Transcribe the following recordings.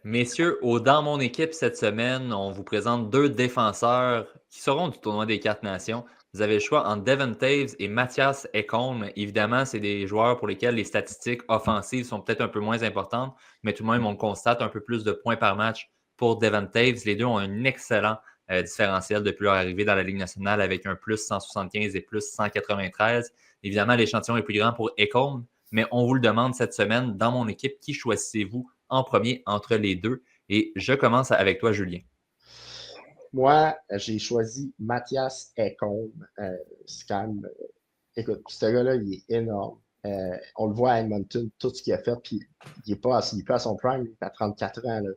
Messieurs, au Dans mon équipe cette semaine, on vous présente deux défenseurs qui seront du tournoi des Quatre Nations. Vous avez le choix entre Devon Toews et Mathias Ekholm. Évidemment, c'est des joueurs pour lesquels les statistiques offensives sont peut-être un peu moins importantes, mais tout de même, on constate un peu plus de points par match pour Devon Toews. Les deux ont un excellent différentiel depuis leur arrivée dans la Ligue nationale avec un plus 175 et plus 193. Évidemment, l'échantillon est plus grand pour Ekholm, mais on vous le demande cette semaine dans mon équipe. Qui choisissez-vous en premier entre les deux? Et je commence avec toi, Julien. Moi, j'ai choisi Mathias Ekholm. C'est quand même. Écoute, ce gars-là, il est énorme. On le voit à Edmonton, tout ce qu'il a fait, puis il n'est pas à son prime, il est à 34 ans. Là.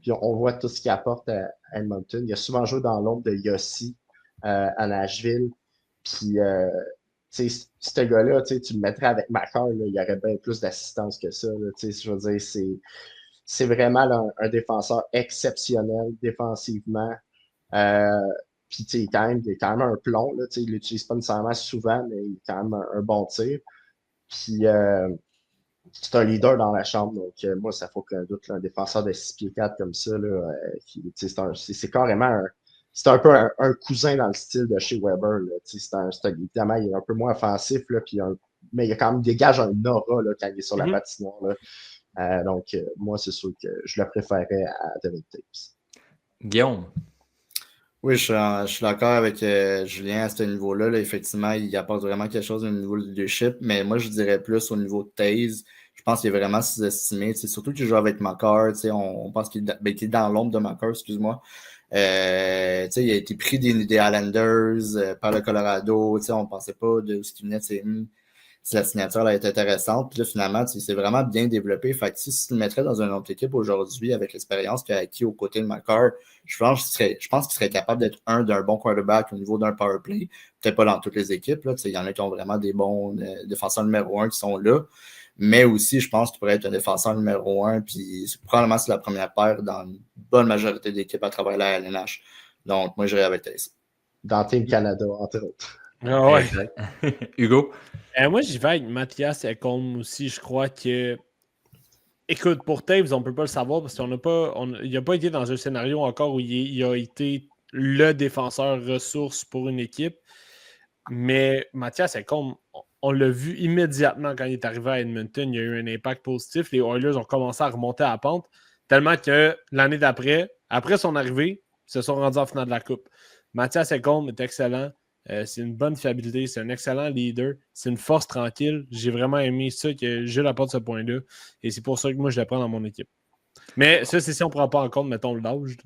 Puis on voit tout ce qu'il apporte à Edmonton. Il a souvent joué dans l'ombre de Yossi à Nashville. Puis, ce gars-là, tu le mettrais avec Makar, il y aurait bien plus d'assistance que ça. Là, je veux dire, c'est vraiment là, un défenseur exceptionnel défensivement. Euh, Puis, il est quand même un plomb. Là, il ne l'utilise pas nécessairement souvent, mais il est quand même un bon tir. Puis, c'est un leader dans la chambre. Donc, moi, ça faut qu'un doute, là, un défenseur de 6 pieds 4 comme ça, là, c'est carrément c'est un peu un cousin dans le style de chez Weber. Là, évidemment, il est un peu moins offensif, là, mais il dégage un aura là, quand il est sur la patinoire. Là. Donc, moi, c'est sûr que je le préférais à Devin Toews. Guillaume. Oui, je suis d'accord avec Julien à ce niveau-là. Là. Effectivement, il apporte vraiment quelque chose au niveau du leadership, mais moi, je dirais plus au niveau de Toews. Je pense qu'il est vraiment sous-estimé. Surtout qu'il joue avec Makar. On pense qu'il est dans l'ombre de Makar, excuse-moi. Il a été pris des Islanders par le Colorado. On ne pensait pas de ce qu'il venait de si la signature là, est intéressante. Puis là, finalement, c'est vraiment bien développé. Fait que si tu le mettrais dans une autre équipe aujourd'hui avec l'expérience qu'il a acquis aux côtés de Makar, je pense qu'il serait capable d'être d'un bon quarterback au niveau d'un power play. Peut-être pas dans toutes les équipes. Il y en a qui ont vraiment des bons défenseurs numéro 1 qui sont là. Mais aussi, je pense qu'il pourrait être un défenseur numéro 1. Puis probablement c'est la première paire dans une bonne majorité d'équipes à travers la LNH. Donc, moi, j'irais avec Taze. Dans Team Canada, entre autres. Ah ouais. Exact. Hugo? Moi, j'y vais avec Mathias Ekholm aussi. Je crois que. Écoute, pour Toews, on ne peut pas le savoir parce qu'il n'a pas été dans un scénario encore où il a été le défenseur ressource pour une équipe. Mais Mathias Ekholm, on l'a vu immédiatement quand il est arrivé à Edmonton. Il y a eu un impact positif. Les Oilers ont commencé à remonter à la pente tellement que l'année d'après, après son arrivée, ils se sont rendus en finale de la Coupe. Mathias Ekholm est excellent. C'est une bonne fiabilité. C'est un excellent leader. C'est une force tranquille. J'ai vraiment aimé ça que Jules apporte ce point-là. Et c'est pour ça que moi, je le prends dans mon équipe. Mais ça, c'est si on ne prend pas en compte, mettons, l'âge.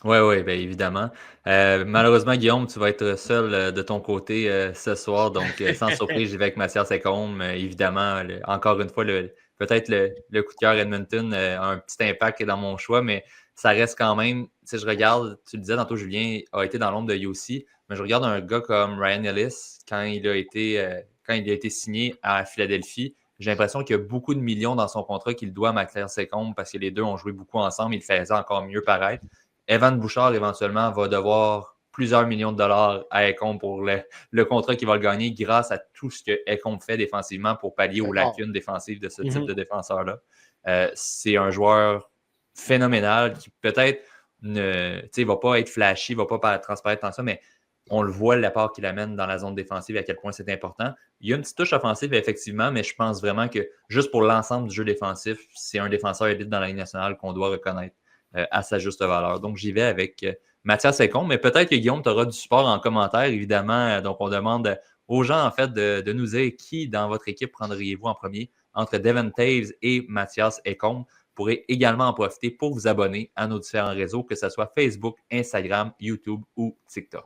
Oui, bien évidemment. Malheureusement, Guillaume, tu vas être seul de ton côté ce soir. Donc, sans surprise, j'y vais avec Mathias Ekholm. Évidemment, encore une fois, peut-être le coup de cœur Edmonton a un petit impact dans mon choix, mais ça reste quand même, si je regarde, tu le disais tantôt, Julien a été dans l'ombre de Yossi, mais je regarde un gars comme Ryan Ellis quand il a été signé à Philadelphie. J'ai l'impression qu'il y a beaucoup de millions dans son contrat qu'il doit à Mathias Ekholm parce que les deux ont joué beaucoup ensemble. Il le faisait encore mieux paraître. Evan Bouchard, éventuellement, va devoir plusieurs millions de dollars à Ekholm pour le contrat qu'il va le gagner grâce à tout ce que Ekholm fait défensivement pour pallier aux lacunes défensives de ce type de défenseur-là. C'est un joueur phénoménal qui peut-être ne va pas être flashy, va pas transparaître tant ça, mais on le voit l'apport qu'il amène dans la zone défensive et à quel point c'est important. Il y a une petite touche offensive, effectivement, mais je pense vraiment que juste pour l'ensemble du jeu défensif, c'est un défenseur élite dans la Ligue nationale qu'on doit reconnaître à sa juste valeur. Donc, j'y vais avec Mathias Ekholm, mais peut-être que Guillaume, tu auras du support en commentaire, évidemment. Donc, on demande aux gens, en fait, de nous dire qui, dans votre équipe, prendriez-vous en premier entre Devon Toews et Mathias Ekholm. Vous pourrez également en profiter pour vous abonner à nos différents réseaux, que ce soit Facebook, Instagram, YouTube ou TikTok.